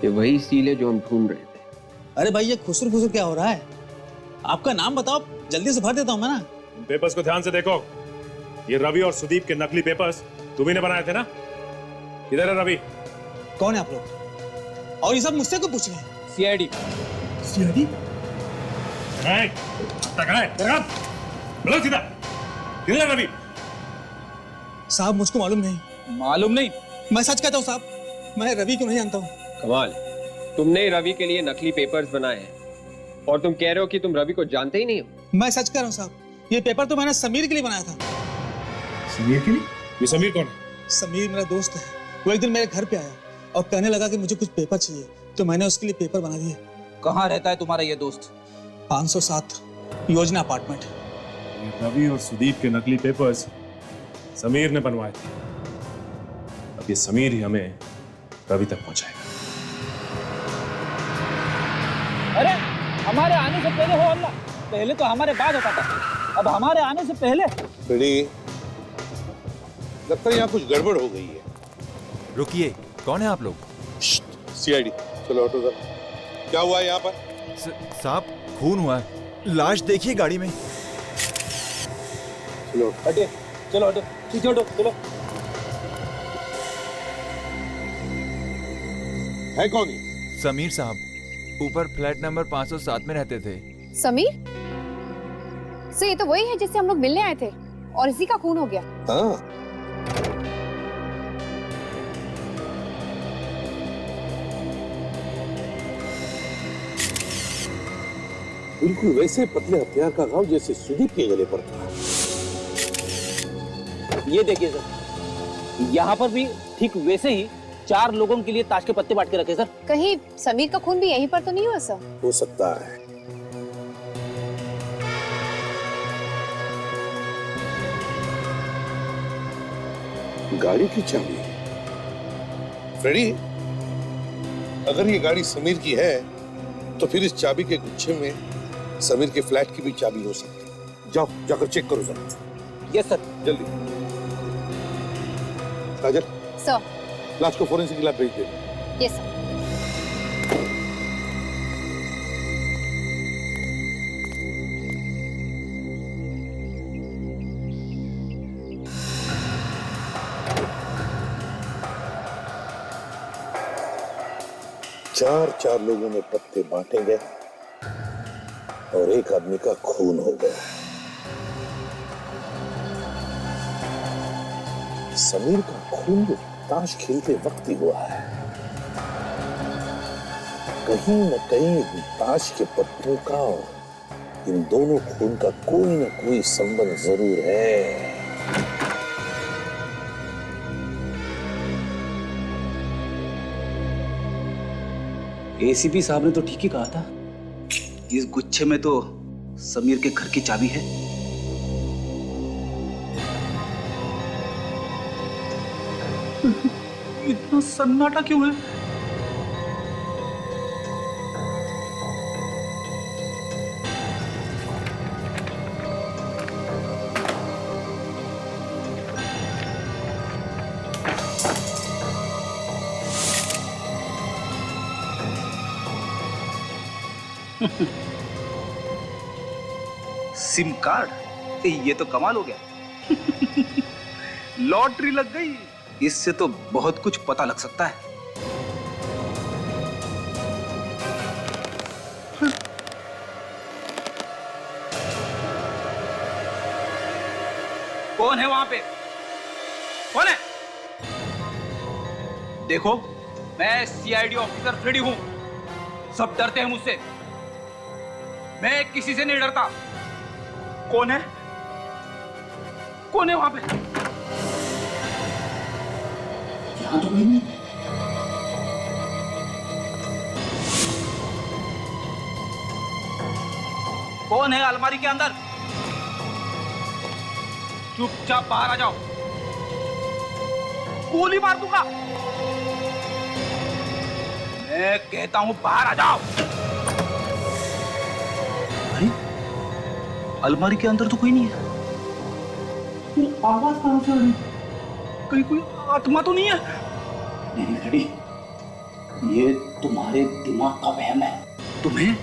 ये वही सील है जो हम ढूंढ रहे थे। अरे भाई, ये खुसर खुसर क्या हो रहा है? आपका नाम बताओ, जल्दी से भर देता हूँ मैं ना। पेपर्स को ध्यान से देखो। ये रवि और सुदीप के नकली पेपर्स तुम्ही ने बनाए थे ना? किधर है रवि? कौन है आप लोग? और ये सब मुझसे क्यों पूछ रहे हैं? सीआईडी। सीआईडी? बोलो सीधा, किधर है रवि? साहब मुझको मालूम नहीं। मालूम नहीं? मैं सच कहता हूँ साहब, मैं रवि को नहीं जानता हूँ। कमाल, तुमने रवि के लिए नकली पेपर्स बनाए हैं और तुम कह रहे हो कि तुम रवि को जानते ही नहीं हो। मैं सच कह रहा हूँ साहब, ये पेपर तो मैंने समीर के लिए बनाया था। समीर के लिए? ये समीर कौन है? समीर मेरा दोस्त है। वो एक दिन मेरे घर पे आया और कहने लगा कि मुझे कुछ पेपर चाहिए, तो मैंने उसके लिए पेपर बना दिए। कहाँ रहता है तुम्हारा ये दोस्त? 507 योजना अपार्टमेंट। रवि और सुदीप के नकली पेपर्स समीर ने बनवाए थे। अब ये समीर ही हमें रवि तक पहुंचाएगा। अरे हमारे आने से पहले हो अल्लाह। पहले तो हमारे बाद होता था, अब हमारे आने से पहले। लगता है यहाँ कुछ गड़बड़ हो गई है। रुकिए, कौन है आप लोग? सीआईडी। चलो ऑटो सर, क्या हुआ है यहाँ पर? साहब, खून हुआ है। लाश देखिए गाड़ी में। चलो हटे, चलो हटो, पीछे हटो, चलो। है कौन ये? समीर साहब, ऊपर फ्लैट नंबर 507 में रहते थे। समीर से ये तो वही है जिससे हम लोग मिलने आए थे और इसी का खून हो गया। हाँ। बिल्कुल वैसे पतले हथियार का घाव जैसे सुदीप के गले पर था। ये देखिए सर, यहाँ पर भी ठीक वैसे ही 4 लोगों के लिए ताश के पत्ते बांट के रखे सर। कहीं समीर का खून भी यहीं पर तो नहीं हुआ सर? हो सकता है। गाड़ी की चाबी। फ्रेडी, अगर ये गाड़ी समीर की है तो फिर इस चाबी के गुच्छे में समीर के फ्लैट की भी चाबी हो सकती है। जाओ, जाकर चेक करो जरा। Yes sir. जल्दी। साजन, सर। लाश को फोरेंसिक लैब भेज दे। Yes sir. चार लोगों में पत्ते बांटे गए और एक आदमी का खून हो गया। समीर का खून ताश खेलते वक्त ही हुआ है। कहीं न कहीं ताश के पत्तों का और इन दोनों खून का कोई न कोई संबंध जरूर है। एसीपी साहब ने तो ठीक ही कहा था। इस गुच्छे में तो समीर के घर की चाबी है। इतना सन्नाटा क्यों है? सिम कार्ड, ये तो कमाल हो गया। लॉटरी लग गई। इससे तो बहुत कुछ पता लग सकता है। कौन है वहां पे? कौन है? देखो, मैं सीआईडी ऑफिसर फ्रेडी हूं। सब डरते हैं मुझसे, मैं किसी से नहीं डरता। कौन है? कौन है वहां पे? यहां तो कोई नहीं। कौन है अलमारी के अंदर? चुपचाप बाहर आ जाओ, गोली मार दूंगा। मैं कहता हूं बाहर आ जाओ। अरे, अलमारी के अंदर तो कोई नहीं है। फिर आवाज कहां से आ रही? कहीं कोई आत्मा तो नहीं है? नहीं रेडी, ये तुम्हारे दिमाग का वहम है। तुम्हें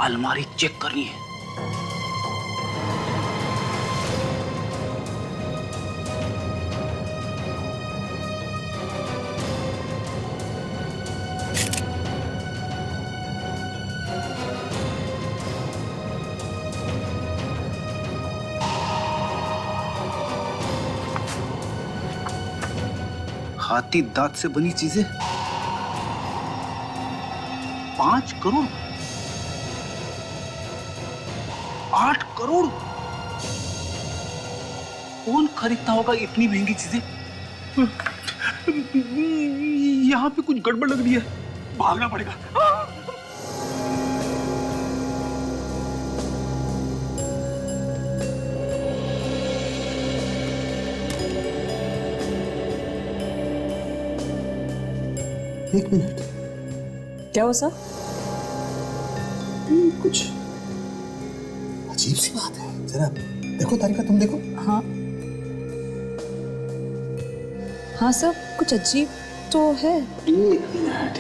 अलमारी चेक करनी है। हाथी दांत से बनी चीजें 5 करोड़, 8 करोड़। कौन खरीदता होगा इतनी महंगी चीजें? यहां पे कुछ गड़बड़ लग रही है, भागना पड़ेगा। एक मिनट, क्या हो सर? कुछ अजीब सी बात है। जरा देखो तारिका, तुम देखो। हाँ हाँ सर, कुछ अजीब तो है।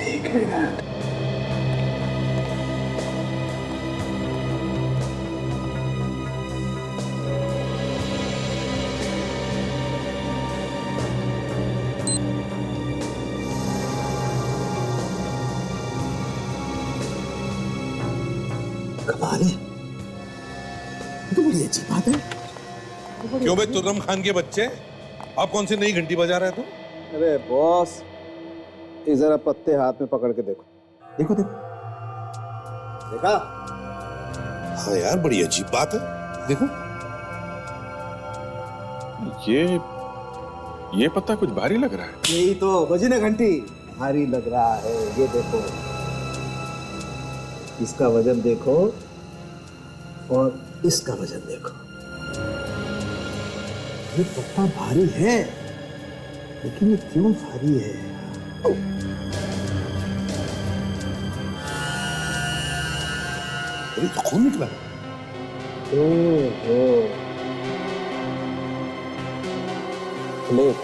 एक मिनट। कमाल है, तो बड़ी अच्छी बात है। क्यों बे तुर्रम खान के बच्चे, आप कौन सी नई घंटी बजा रहे थे? अरे बॉस, ये जरा पत्ते हाथ में पकड़ के देखो। देखो देखो, देखा? हाँ यार, बड़ी अजीब बात है। देखो, ये पत्ता कुछ भारी लग रहा है। यही तो बजी ना घंटी, भारी लग रहा है। ये देखो, इसका वजन देखो और इसका वजन देखो। ये पत्ता भारी है, लेकिन ये क्यों भारी है? अरे तो खून निकला। प्लेट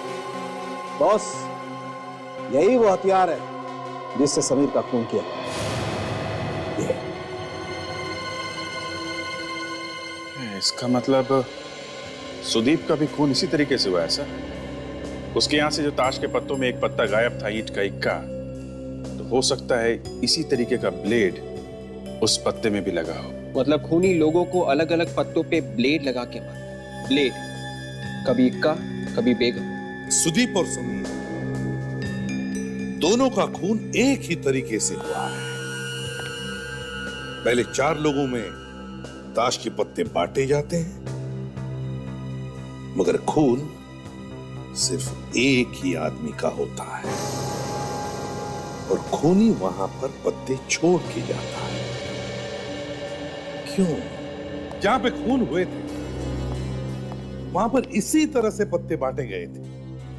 बॉस, यही वो हथियार है जिससे समीर का खून किया। इसका मतलब सुदीप का भी खून इसी तरीके से हुआ है सर। उसके यहां से जो ताश के पत्तों में एक पत्ता गायब था, ईंट का इक्का, तो हो सकता है इसी तरीके का ब्लेड उस पत्ते में भी लगा हो। मतलब खूनी लोगों को अलग अलग पत्तों पे ब्लेड लगा के मारा। ब्लेड, कभी इक्का कभी बेगम। सुदीप और समीर दोनों का खून एक ही तरीके से हुआ है। पहले 4 लोगों में ताश के पत्ते बांटे जाते हैं, मगर खून सिर्फ एक ही आदमी का होता है और खूनी वहां पर पत्ते छोड़ के जाता है। क्यों? जहां पे खून हुए थे वहां पर इसी तरह से पत्ते बांटे गए थे।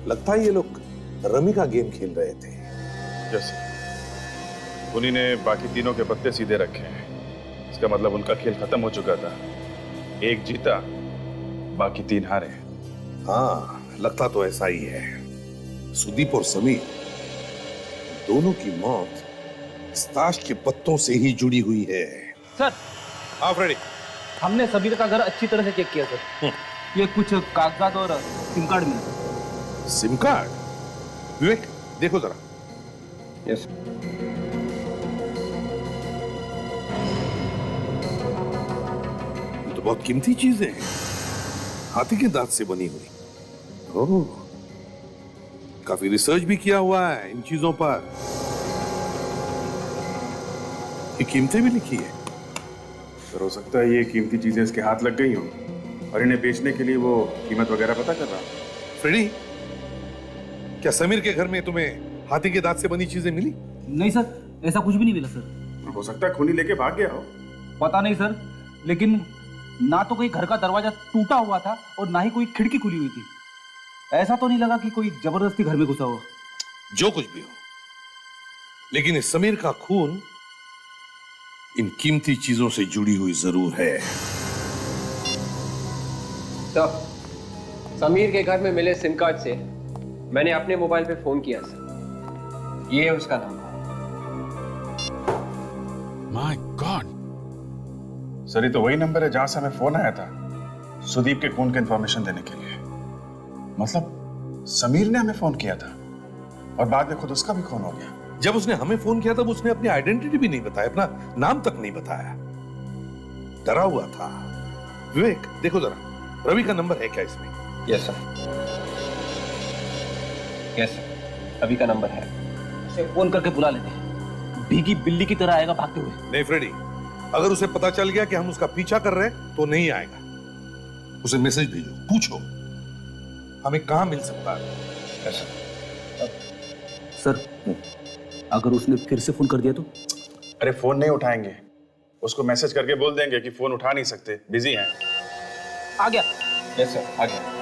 लगता है ये लोग रमी का गेम खेल रहे थे। जैसे खूनी ने बाकी तीनों के पत्ते सीधे रखे हैं, इसका मतलब उनका खेल खत्म हो चुका था। एक जीता, बाकी 3 हारे। हाँ, लगता तो ऐसा ही है। सुदीप और समीर दोनों की मौत इस ताश के पत्तों से ही जुड़ी हुई है। सर, हाँ फ्रेडी, हमने समीर का घर अच्छी तरह से चेक किया सर। ये कुछ कागजात और सिम कार्ड मिले। SIM card? विवेक देखो जरा। यस। ये तो बहुत कीमती चीजें हैं, हाथी के दांत से बनी हुई। ओह, काफी रिसर्च भी किया हुआ है इन चीजों पर। ये कीमतें भी लिखी है। सर हो सकता है ये कीमती चीजें इसके हाथ लग गई हों और इन्हें बेचने के लिए वो कीमत वगैरह पता कर रहा है। फ्रेडी, क्या समीर के घर में तुम्हें हाथी के दांत से बनी चीजें मिली? नहीं सर, ऐसा कुछ भी नहीं मिला सर। हो सकता है खूनी लेके भाग गया हो। पता नहीं सर, लेकिन ना तो कोई घर का दरवाजा टूटा हुआ था और ना ही कोई खिड़की खुली हुई थी। ऐसा तो नहीं लगा कि कोई जबरदस्ती घर में घुसा हो। जो कुछ भी हो, लेकिन इस समीर का खून इन कीमती चीजों से जुड़ी हुई जरूर है। तो समीर के घर में मिले सिम कार्ड से मैंने अपने मोबाइल पे फोन किया सर। ये है उसका नंबर। माय गॉड, सर ये तो वही नंबर है जहां से हमें फोन आया था सुदीप के खून की इंफॉर्मेशन देने के लिए। मतलब समीर ने हमें फोन किया था और बाद में खुद उसका भी खून हो गया। जब उसने हमें फोन किया तब उसने अपनी आइडेंटिटी भी नहीं बताया, अपना नाम तक नहीं बताया, डरा हुआ था। विवेक देखो जरा, रवि का नंबर है क्या इसमें? Yes sir, yes sir, Ravi का नंबर है। उसे फोन करके बुला लेते हैं, भीगी बिल्ली की तरह आएगा भागते हुए। नहीं फ्रेडी, अगर उसे पता चल गया कि हम उसका पीछा कर रहे हैं तो नहीं आएगा। उसे मैसेज भेजो, पूछो हमें कहां मिल सकता है। सर, अगर उसने फिर से फोन कर दिया तो? अरे फोन नहीं उठाएंगे, उसको मैसेज करके बोल देंगे कि फोन उठा नहीं सकते, बिजी हैं। आ गया। यस सर, आ गया।